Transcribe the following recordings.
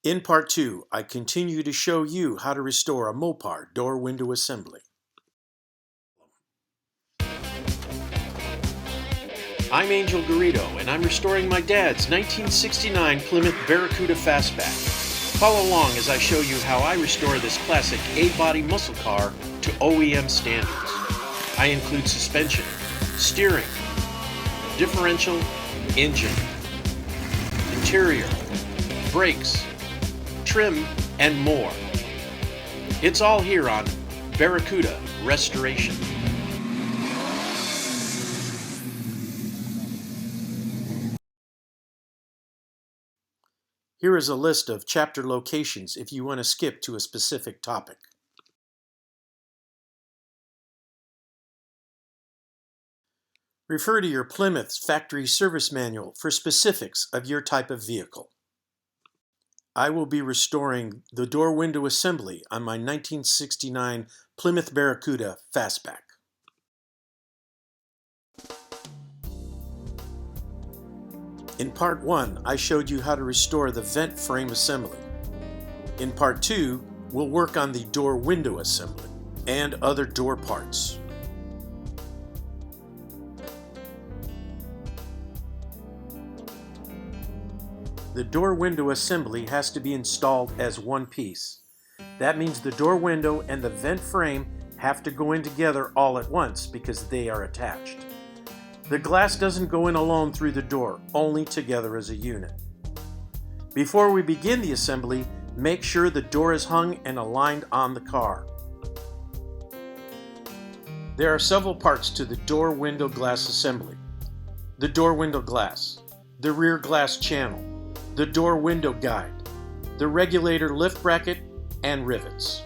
In part 2, I continue to show you how to restore a Mopar door window assembly. I'm Angel Garrido, and I'm restoring my dad's 1969 Plymouth Barracuda Fastback. Follow along as I show you how I restore this classic A-body muscle car to OEM standards. I include suspension, steering, differential, engine, interior, brakes, trim, and more. It's all here on Barracuda Restoration. Here is a list of chapter locations if you want to skip to a specific topic. Refer to your Plymouth Factory Service Manual for specifics of your type of vehicle. I will be restoring the door window assembly on my 1969 Plymouth Barracuda Fastback. In part 1, I showed you how to restore the vent frame assembly. In part 2, we'll work on the door window assembly and other door parts. The door window assembly has to be installed as one piece. That means the door window and the vent frame have to go in together all at once because they are attached. The glass doesn't go in alone through the door, only together as a unit. Before we begin the assembly, make sure the door is hung and aligned on the car. There are several parts to the door window glass assembly. The door window glass, the rear glass channel, the door window guide, the regulator lift bracket, and rivets.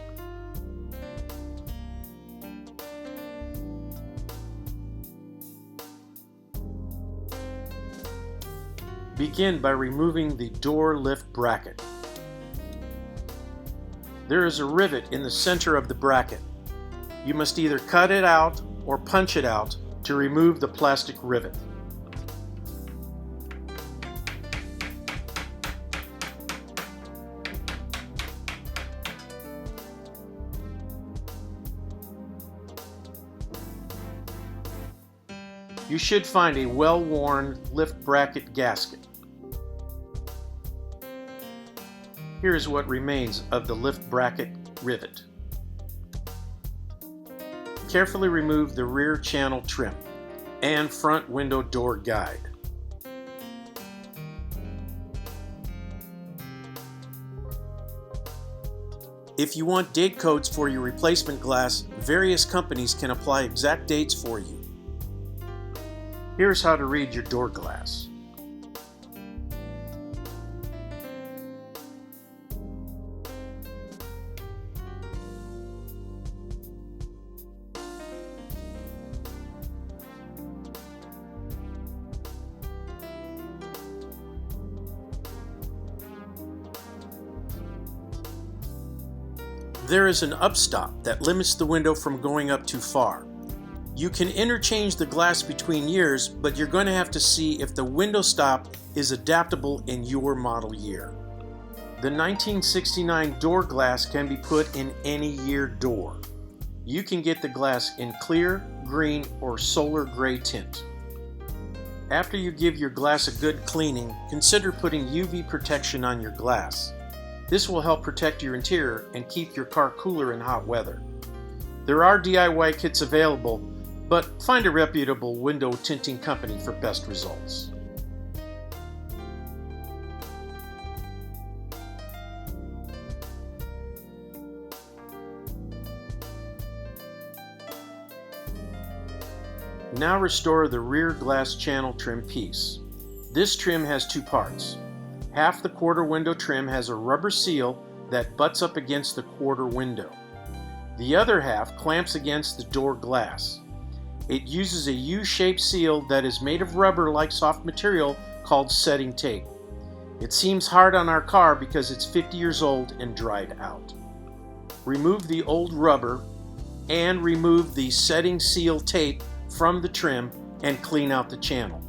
Begin by removing the door lift bracket. There is a rivet in the center of the bracket. You must either cut it out or punch it out to remove the plastic rivet. You should find a well-worn lift bracket gasket. Here is what remains of the lift bracket rivet. Carefully remove the rear channel trim and front window door guide. If you want date codes for your replacement glass, various companies can apply exact dates for you. Here's how to read your door glass. There is an upstop that limits the window from going up too far. You can interchange the glass between years, but you're going to have to see if the window stop is adaptable in your model year. The 1969 door glass can be put in any year door. You can get the glass in clear, green, or solar gray tint. After you give your glass a good cleaning, consider putting UV protection on your glass. This will help protect your interior and keep your car cooler in hot weather. There are DIY kits available, but find a reputable window tinting company for best results. Now restore the rear glass channel trim piece. This trim has two parts. Half the quarter window trim has a rubber seal that butts up against the quarter window. The other half clamps against the door glass. It uses a U-shaped seal that is made of rubber-like soft material called setting tape. It seems hard on our car because it's 50 years old and dried out. Remove the old rubber and remove the setting seal tape from the trim and clean out the channel.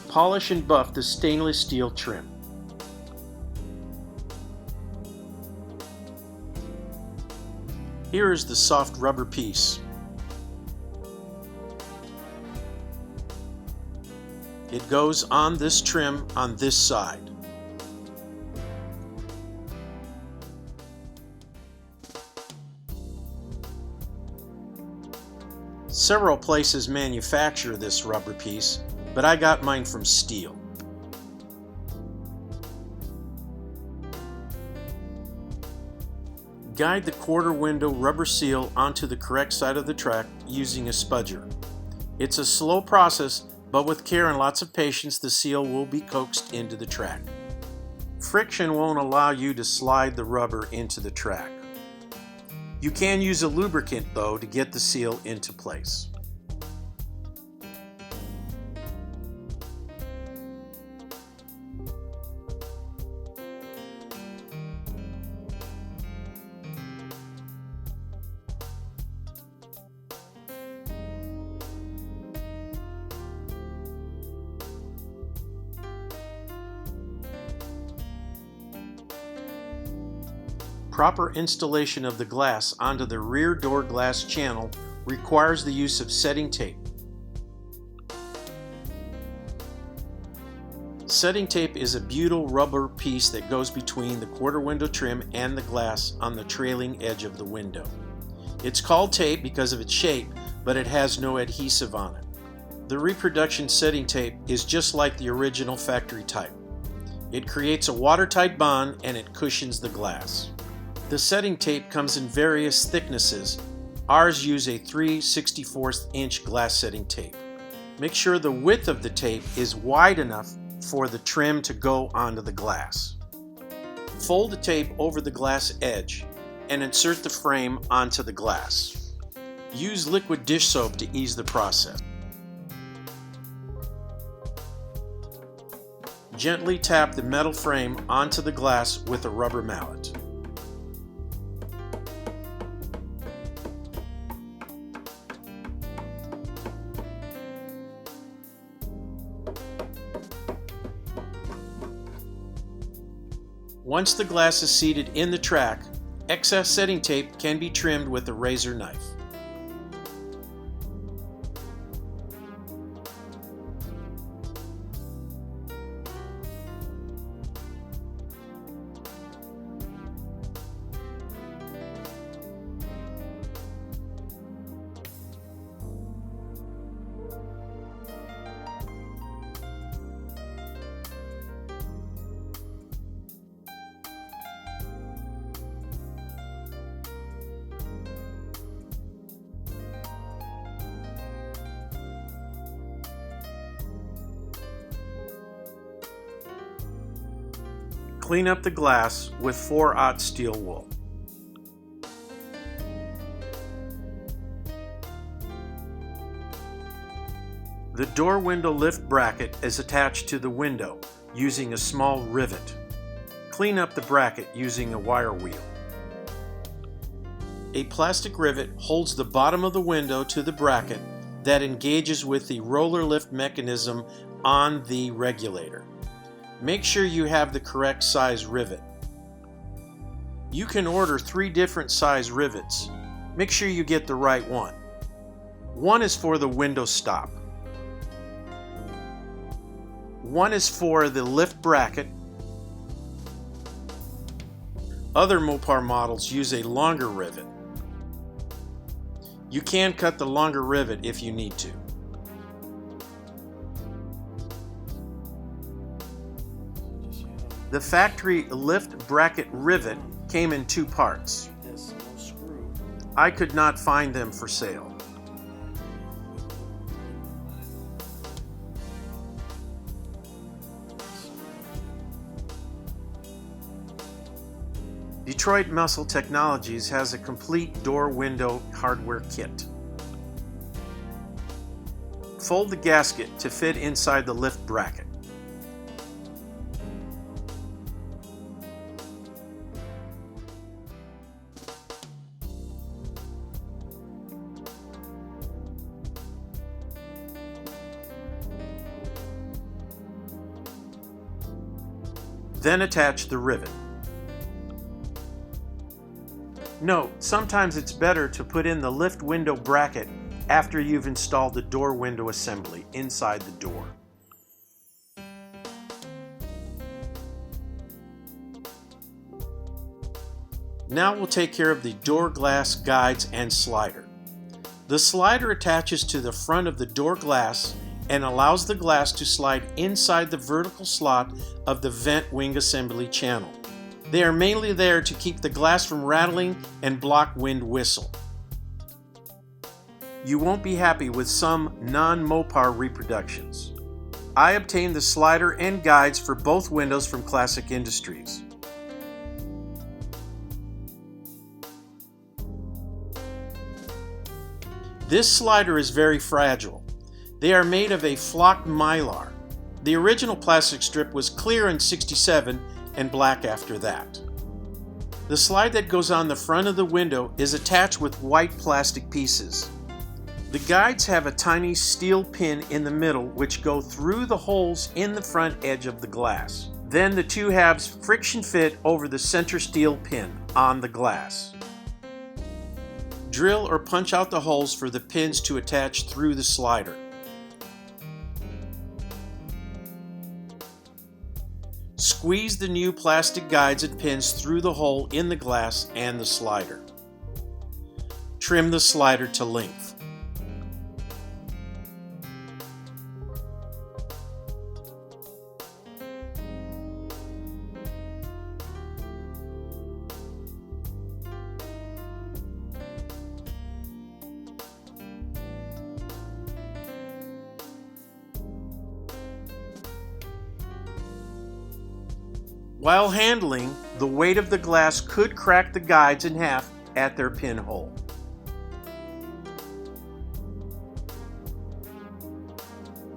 Polish and buff the stainless steel trim. Here is the soft rubber piece. It goes on this trim on this side. Several places manufacture this rubber piece, but I got mine from steel. Guide the quarter window rubber seal onto the correct side of the track using a spudger. It's a slow process, but with care and lots of patience, the seal will be coaxed into the track. Friction won't allow you to slide the rubber into the track. You can use a lubricant though to get the seal into place. Proper installation of the glass onto the rear door glass channel requires the use of setting tape. Setting tape is a butyl rubber piece that goes between the quarter window trim and the glass on the trailing edge of the window. It's called tape because of its shape, but it has no adhesive on it. The reproduction setting tape is just like the original factory type. It creates a watertight bond and it cushions the glass. The setting tape comes in various thicknesses. Ours use a 3/64 inch glass setting tape. Make sure the width of the tape is wide enough for the trim to go onto the glass. Fold the tape over the glass edge and insert the frame onto the glass. Use liquid dish soap to ease the process. Gently tap the metal frame onto the glass with a rubber mallet. Once the glass is seated in the track, excess setting tape can be trimmed with a razor knife. Clean up the glass with 4/0 steel wool. The door window lift bracket is attached to the window using a small rivet. Clean up the bracket using a wire wheel. A plastic rivet holds the bottom of the window to the bracket that engages with the roller lift mechanism on the regulator. Make sure you have the correct size rivet. You can order 3 different size rivets. Make sure you get the right one. One is for the window stop. One is for the lift bracket. Other Mopar models use a longer rivet. You can cut the longer rivet if you need to. The factory lift bracket rivet came in 2 parts. I could not find them for sale. Detroit Muscle Technologies has a complete door window hardware kit. Fold the gasket to fit inside the lift bracket. Then attach the rivet. Note, sometimes it's better to put in the lift window bracket after you've installed the door window assembly inside the door. Now we'll take care of the door glass guides and slider. The slider attaches to the front of the door glass and allows the glass to slide inside the vertical slot of the vent wing assembly channel. They are mainly there to keep the glass from rattling and block wind whistle. You won't be happy with some non-Mopar reproductions. I obtained the slider and guides for both windows from Classic Industries. This slider is very fragile. They are made of a flocked mylar. The original plastic strip was clear in '67 and black after that. The slide that goes on the front of the window is attached with white plastic pieces. The guides have a tiny steel pin in the middle which go through the holes in the front edge of the glass. Then the two halves friction fit over the center steel pin on the glass. Drill or punch out the holes for the pins to attach through the slider. Squeeze the new plastic guides and pins through the hole in the glass and the slider. Trim the slider to length. While handling, the weight of the glass could crack the guides in half at their pinhole.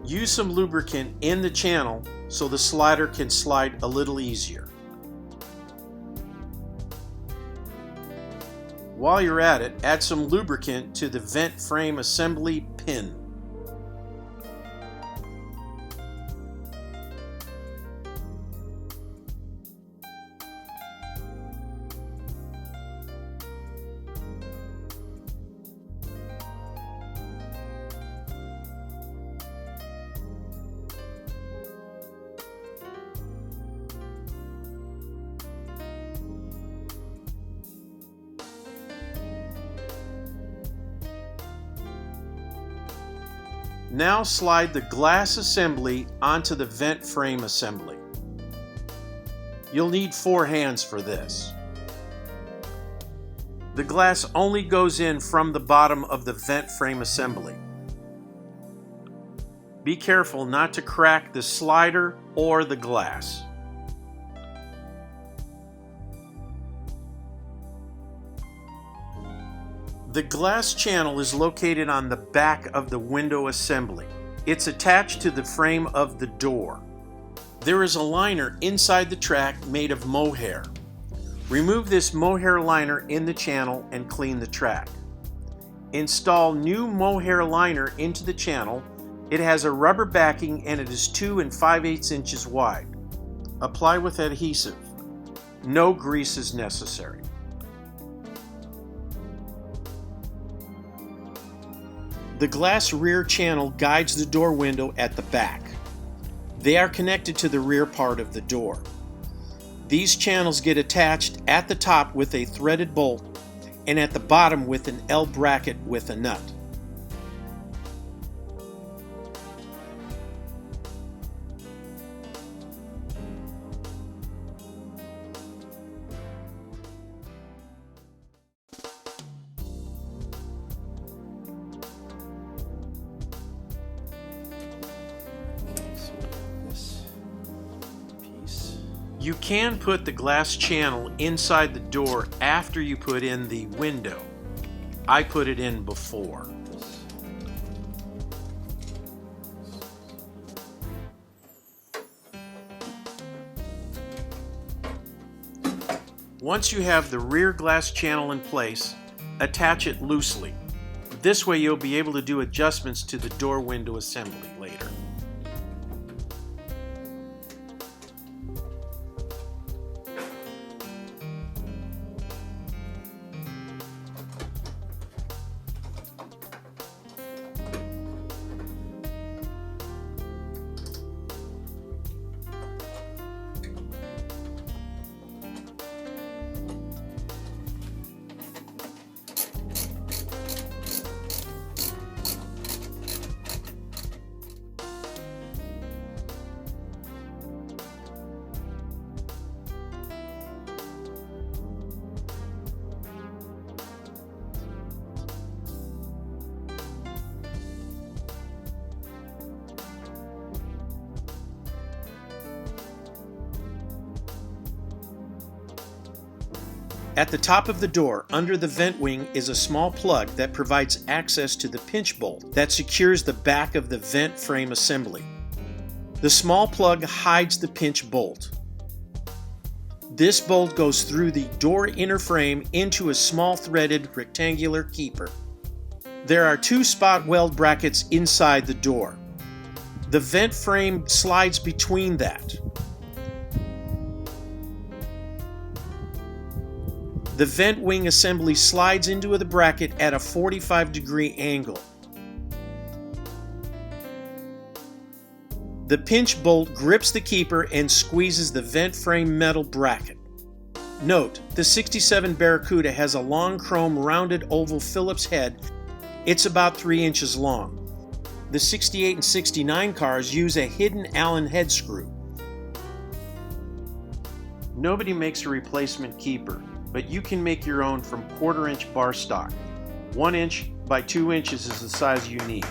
Use some lubricant in the channel so the slider can slide a little easier. While you're at it, add some lubricant to the vent frame assembly pin. Now slide the glass assembly onto the vent frame assembly. You'll need 4 hands for this. The glass only goes in from the bottom of the vent frame assembly. Be careful not to crack the slider or the glass. The glass channel is located on the back of the window assembly. It's attached to the frame of the door. There is a liner inside the track made of mohair. Remove this mohair liner in the channel and clean the track. Install new mohair liner into the channel. It has a rubber backing and it is 2 5/8 inches wide. Apply with adhesive. No grease is necessary. The glass rear channel guides the door window at the back. They are connected to the rear part of the door. These channels get attached at the top with a threaded bolt and at the bottom with an L bracket with a nut. You can put the glass channel inside the door after you put in the window. I put it in before. Once you have the rear glass channel in place, attach it loosely. This way you'll be able to do adjustments to the door window assembly later. At the top of the door, under the vent wing, is a small plug that provides access to the pinch bolt that secures the back of the vent frame assembly. The small plug hides the pinch bolt. This bolt goes through the door inner frame into a small threaded rectangular keeper. There are 2 spot weld brackets inside the door. The vent frame slides between that. The vent wing assembly slides into the bracket at a 45-degree angle. The pinch bolt grips the keeper and squeezes the vent frame metal bracket. Note, the 67 Barracuda has a long chrome rounded oval Phillips head. It's about 3 inches long. The 68 and 69 cars use a hidden Allen head screw. Nobody makes a replacement keeper, but you can make your own from 1/4 inch bar stock. 1 inch by 2 inches is the size you need.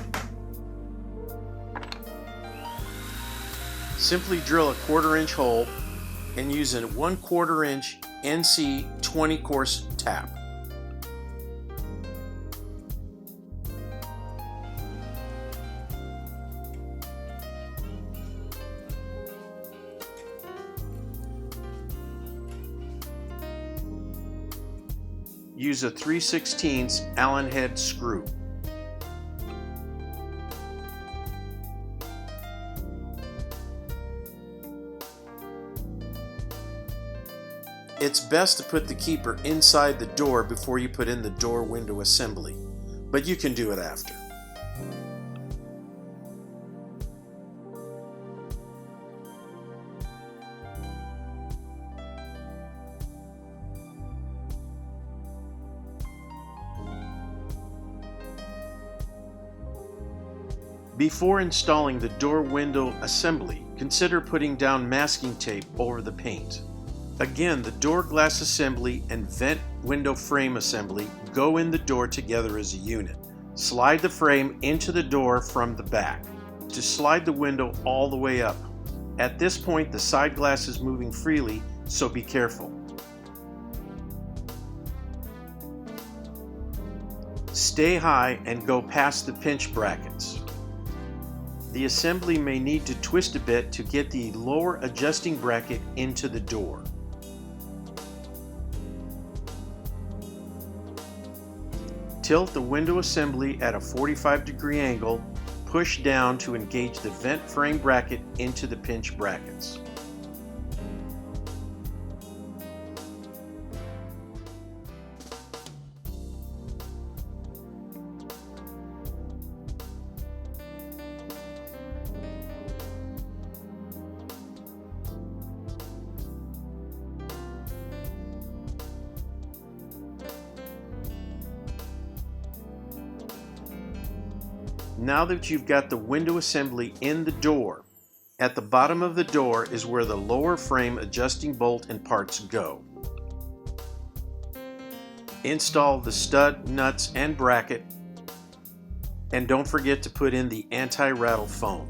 Simply drill a 1/4 inch hole and use a 1/4 inch NC 20 course tap. Use a 3/16 Allen head screw. It's best to put the keeper inside the door before you put in the door window assembly, but you can do it after. Before installing the door window assembly, consider putting down masking tape over the paint. Again, the door glass assembly and vent window frame assembly go in the door together as a unit. Slide the frame into the door from the back to slide the window all the way up. At this point, the side glass is moving freely, so be careful. Stay high and go past the pinch brackets. The assembly may need to twist a bit to get the lower adjusting bracket into the door. Tilt the window assembly at a 45-degree angle, push down to engage the vent frame bracket into the pinch brackets. Now that you've got the window assembly in the door, at the bottom of the door is where the lower frame adjusting bolt and parts go. Install the stud, nuts, and bracket, and don't forget to put in the anti-rattle foam.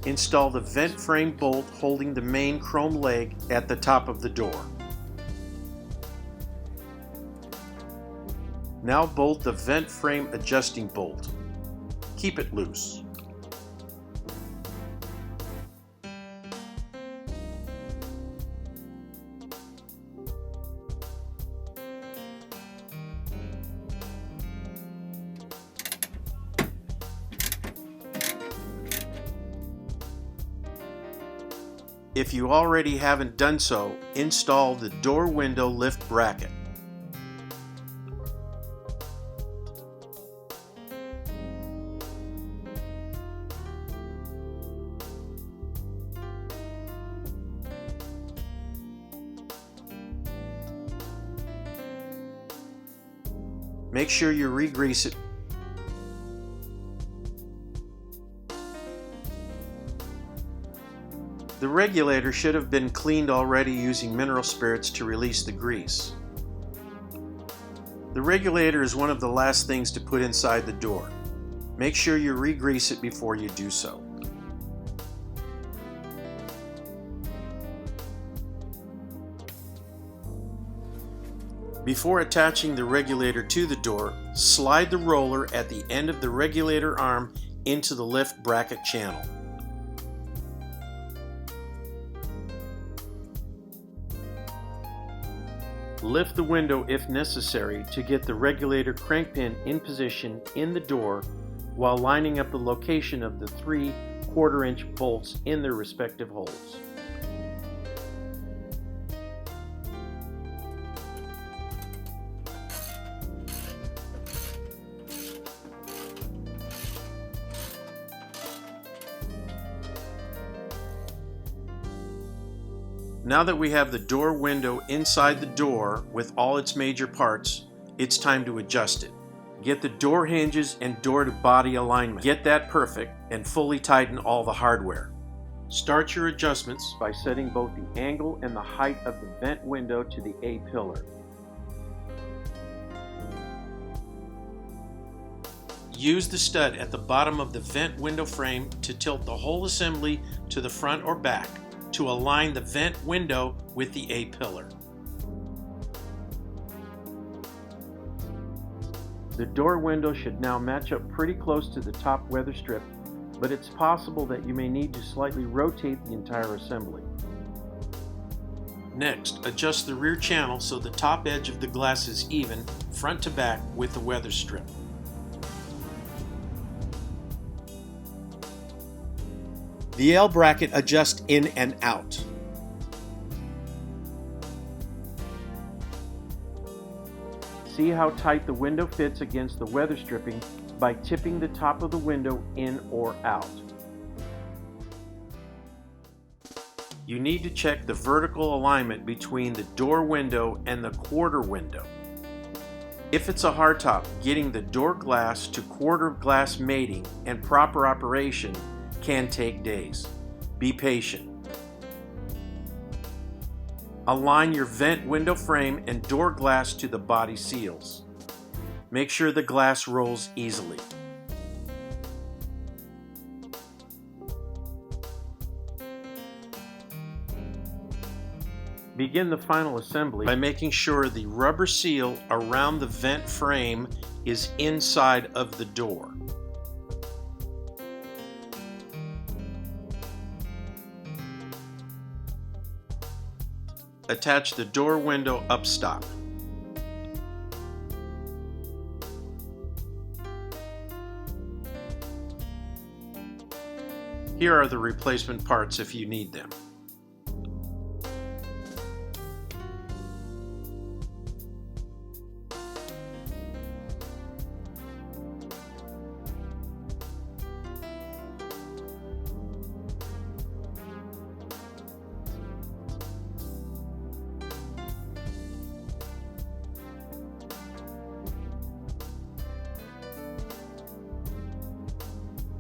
Install the vent frame bolt holding the main chrome leg at the top of the door. Now bolt the vent frame adjusting bolt. Keep it loose. If you already haven't done so, install the door window lift bracket. Make sure you re-grease it. The regulator should have been cleaned already using mineral spirits to release the grease. The regulator is one of the last things to put inside the door. Make sure you re-grease it before you do so. Before attaching the regulator to the door, slide the roller at the end of the regulator arm into the lift bracket channel. Lift the window if necessary to get the regulator crank pin in position in the door while lining up the location of the 3 1/4-inch bolts in their respective holes. Now that we have the door window inside the door with all its major parts, it's time to adjust it. Get the door hinges and door to body alignment. Get that perfect and fully tighten all the hardware. Start your adjustments by setting both the angle and the height of the vent window to the A pillar. Use the stud at the bottom of the vent window frame to tilt the whole assembly to the front or back to align the vent window with the A pillar. The door window should now match up pretty close to the top weather strip, but it's possible that you may need to slightly rotate the entire assembly. Next, adjust the rear channel so the top edge of the glass is even, front to back, with the weather strip. The L bracket adjusts in and out. See how tight the window fits against the weather stripping by tipping the top of the window in or out. You need to check the vertical alignment between the door window and the quarter window. If it's a hardtop, getting the door glass to quarter glass mating and proper operation can take days. Be patient. Align your vent window frame and door glass to the body seals. Make sure the glass rolls easily. Begin the final assembly by making sure the rubber seal around the vent frame is inside of the door. Attach the door window upstock. Here are the replacement parts if you need them.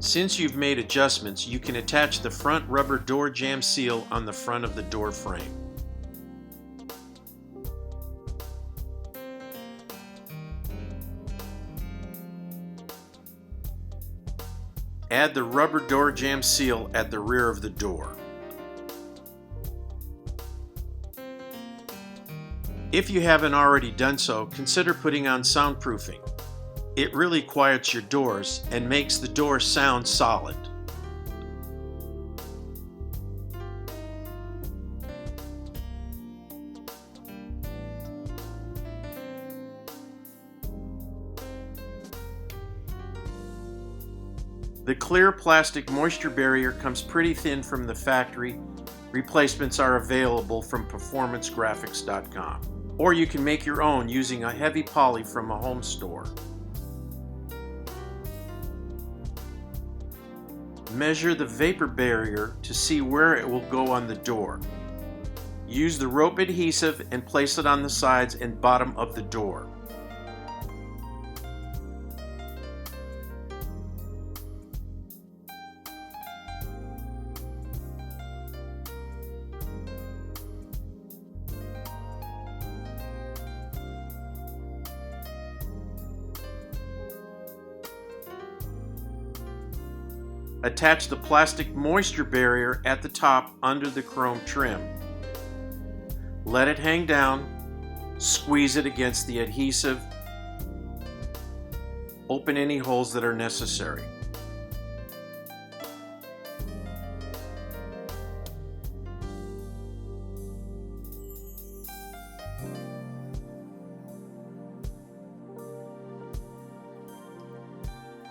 Since you've made adjustments, you can attach the front rubber door jamb seal on the front of the door frame. Add the rubber door jamb seal at the rear of the door. If you haven't already done so, consider putting on soundproofing. It really quiets your doors and makes the door sound solid. The clear plastic moisture barrier comes pretty thin from the factory. Replacements are available from performancegraphics.com. Or you can make your own using a heavy poly from a home store. Measure the vapor barrier to see where it will go on the door. Use the rope adhesive and place it on the sides and bottom of the door. Attach the plastic moisture barrier at the top under the chrome trim. Let it hang down, squeeze it against the adhesive, open any holes that are necessary.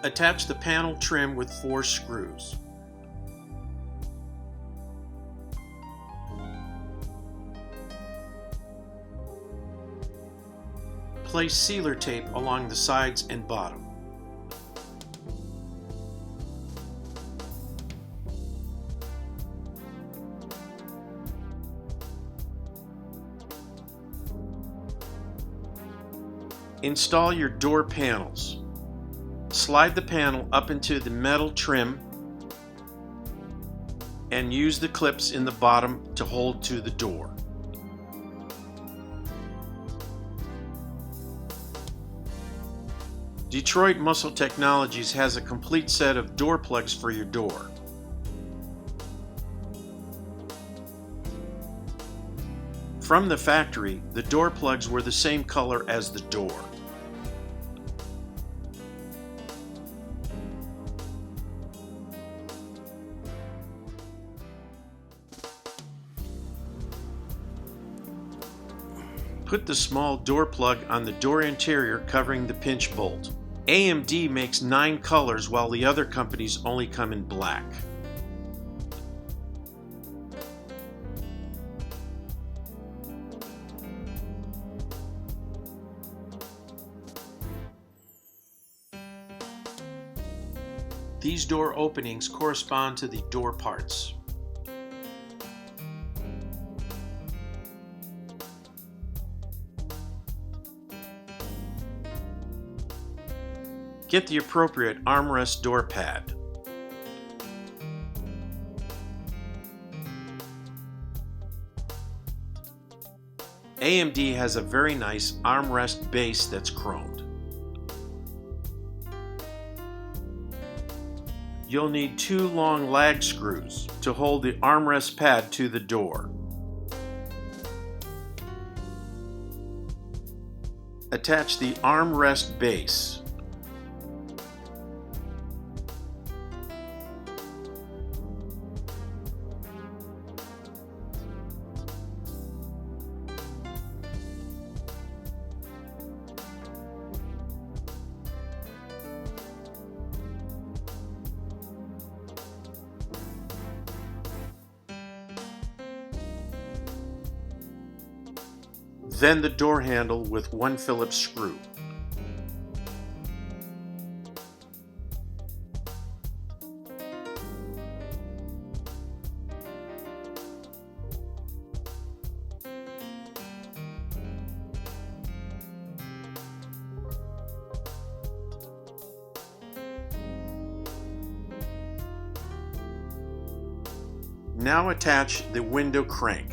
Attach the panel trim with 4 screws. Place sealer tape along the sides and bottom. Install your door panels. Slide the panel up into the metal trim and use the clips in the bottom to hold to the door. Detroit Muscle Technologies has a complete set of door plugs for your door. From the factory, the door plugs were the same color as the door. Put the small door plug on the door interior covering the pinch bolt. AMD makes 9 colors while the other companies only come in black. These door openings correspond to the door parts. Get the appropriate armrest door pad. AMD has a very nice armrest base that's chromed. You'll need 2 long lag screws to hold the armrest pad to the door. Attach the armrest base. Then the door handle with 1 Phillips screw. Now attach the window crank.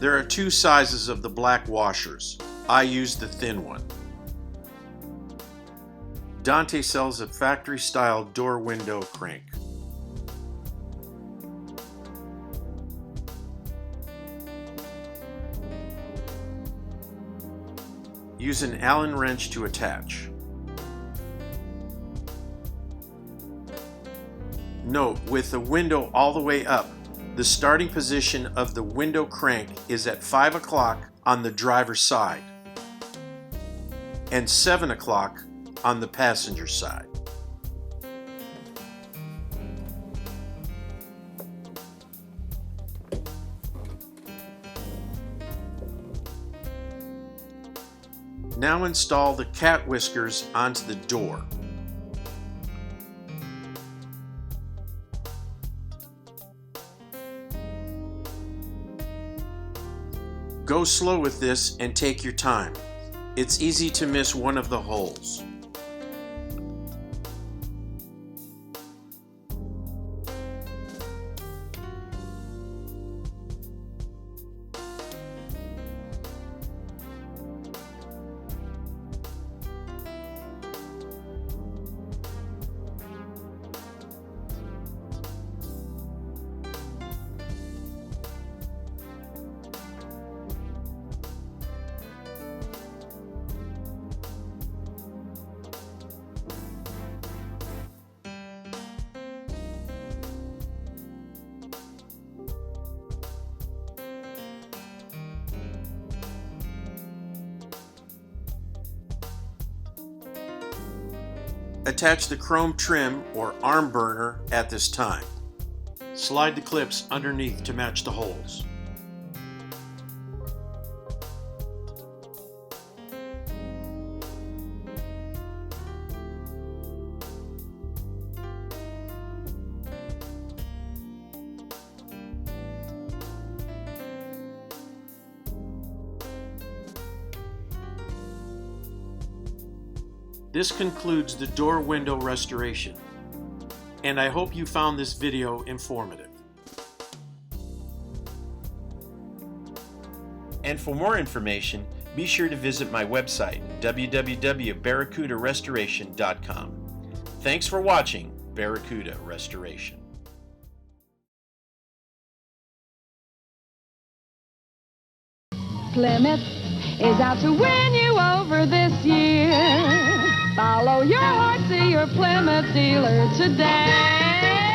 There are 2 sizes of the black washers. I use the thin one. Dante sells a factory-style door window crank. Use an Allen wrench to attach. Note, with the window all the way up, the starting position of the window crank is at 5 o'clock on the driver's side and 7 o'clock on the passenger side. Now install the cat whiskers onto the door. Go slow with this and take your time. It's easy to miss one of the holes. Attach the chrome trim or arm burner at this time. Slide the clips underneath to match the holes. This concludes the door window restoration, and I hope you found this video informative. And for more information, be sure to visit my website, www.barracudarestoration.com. Thanks for watching Barracuda Restoration. Plymouth is out to win you over this year. Follow your heart to your Plymouth dealer today.